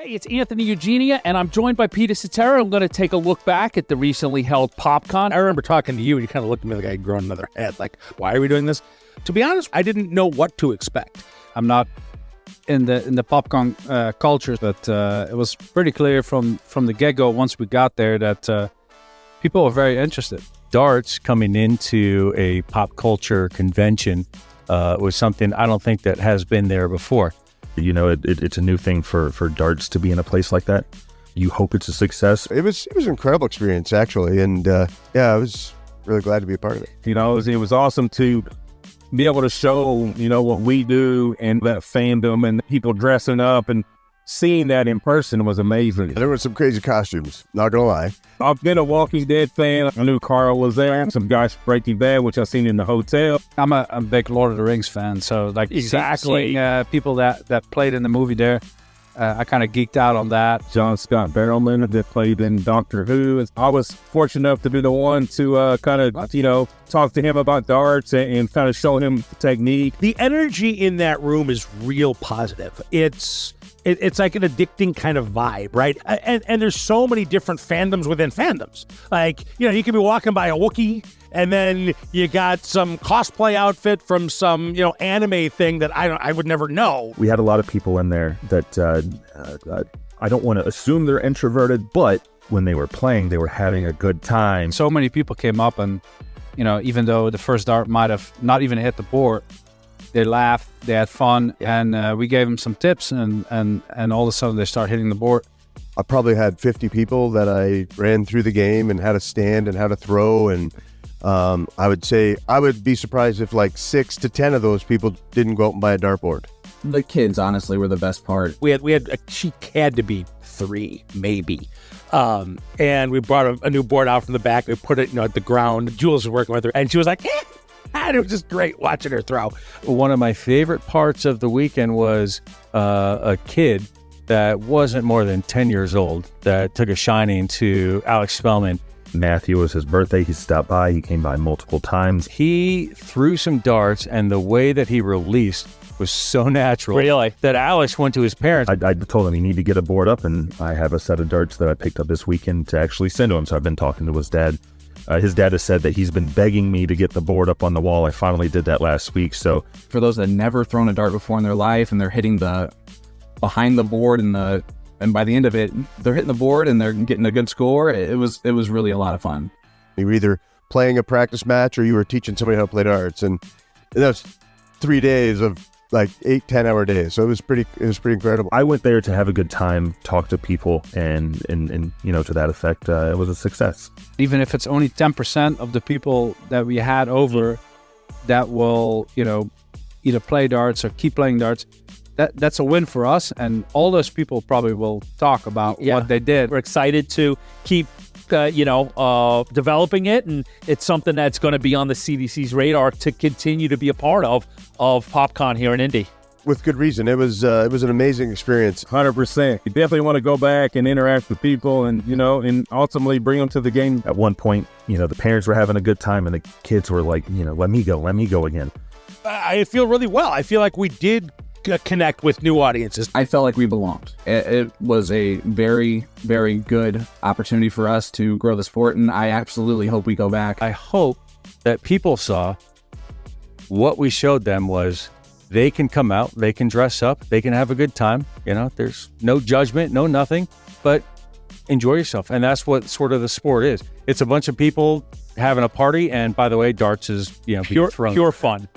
Hey, it's Anthony Eugenia, and I'm joined by Peter Cetera. I'm going to take a look back at the recently held PopCon. I remember talking to you, and you kind of looked at me like I had grown another head. Like, why are we doing this? To be honest, I didn't know what to expect. I'm not in the PopCon culture, but it was pretty clear from the get-go once we got there that people were very interested. Darts coming into a pop culture convention was something I don't think that has been there before. You know, it's a new thing for darts to be in a place like that. You hope it's a success. It was an incredible experience, actually, and I was really glad to be a part of it. You know, it was awesome to be able to show, you know, what we do and that fandom and people dressing up, and seeing that in person was amazing. There were some crazy costumes, not gonna lie. I've been a Walking Dead fan. I knew Carl was there. Some guys from Breaking Bad, which I've seen in the hotel. I'm a big Lord of the Rings fan, so like seeing people that played in the movie there, I kind of geeked out on that. John Barrowman that played in Doctor Who. I was fortunate enough to be the one to kind of, you know, talk to him about darts and kind of show him the technique. The energy in that room is real positive. It's like an addicting kind of vibe, right? And there's so many different fandoms within fandoms. Like, you know, you can be walking by a Wookiee, and then you got some cosplay outfit from some, you know, anime thing that I would never know. We had a lot of people in there that I don't want to assume they're introverted, but when they were playing, they were having a good time. So many people came up and, you know, even though the first dart might have not even hit the board, they laughed, they had fun, and we gave them some tips, and all of a sudden they start hitting the board. I probably had 50 people that I ran through the game and how to stand and how to throw, and I would say I would be surprised if like 6 to 10 of those people didn't go out and buy a dartboard. The kids, honestly, were the best part. She had to be 3, maybe. And we brought a new board out from the back. We put it, you know, at the ground. Jules was working with her, and she was like, and it was just great watching her throw. One of my favorite parts of the weekend was a kid that wasn't more than 10 years old that took a shining to Alex Spellman. Matthew, was his birthday. He stopped by. He came by multiple times. He threw some darts, and the way that he released was so natural. Really? That Alex went to his parents. I told him he needed to get a board up, and I have a set of darts that I picked up this weekend to actually send to him. So I've been talking to his dad. His dad has said that he's been begging me to get the board up on the wall. I finally did that last week. So for those that have never thrown a dart before in their life, and they're hitting the behind the board, and by the end of it, they're hitting the board and they're getting a good score. It was really a lot of fun. You were either playing a practice match or you were teaching somebody how to play darts, and that was 3 days of like 8-10 hour days. So it was pretty incredible. I went there to have a good time, talk to people, and you know, to that effect, it was a success. Even if it's only 10% of the people that we had over that will, you know, either play darts or keep playing darts, that's a win for us. And all those people probably will talk about what they did. We're excited to keep developing it, and it's something that's going to be on the CDC's radar to continue to be a part of PopCon here in Indy. With good reason. It was an amazing experience. 100%. You definitely want to go back and interact with people, and, you know, and ultimately bring them to the game. At one point, you know, the parents were having a good time, and the kids were like, you know, let me go again. I feel really well. I feel like we did connect with new audiences. I felt like we belonged. It was a very, very good opportunity for us to grow the sport, and I absolutely hope we go back. I hope that people saw what we showed them was they can come out, they can dress up, they can have a good time. You know, there's no judgment, no nothing, but enjoy yourself. And that's what sort of the sport is. It's a bunch of people having a party, and by the way, darts is, you know, pure fun.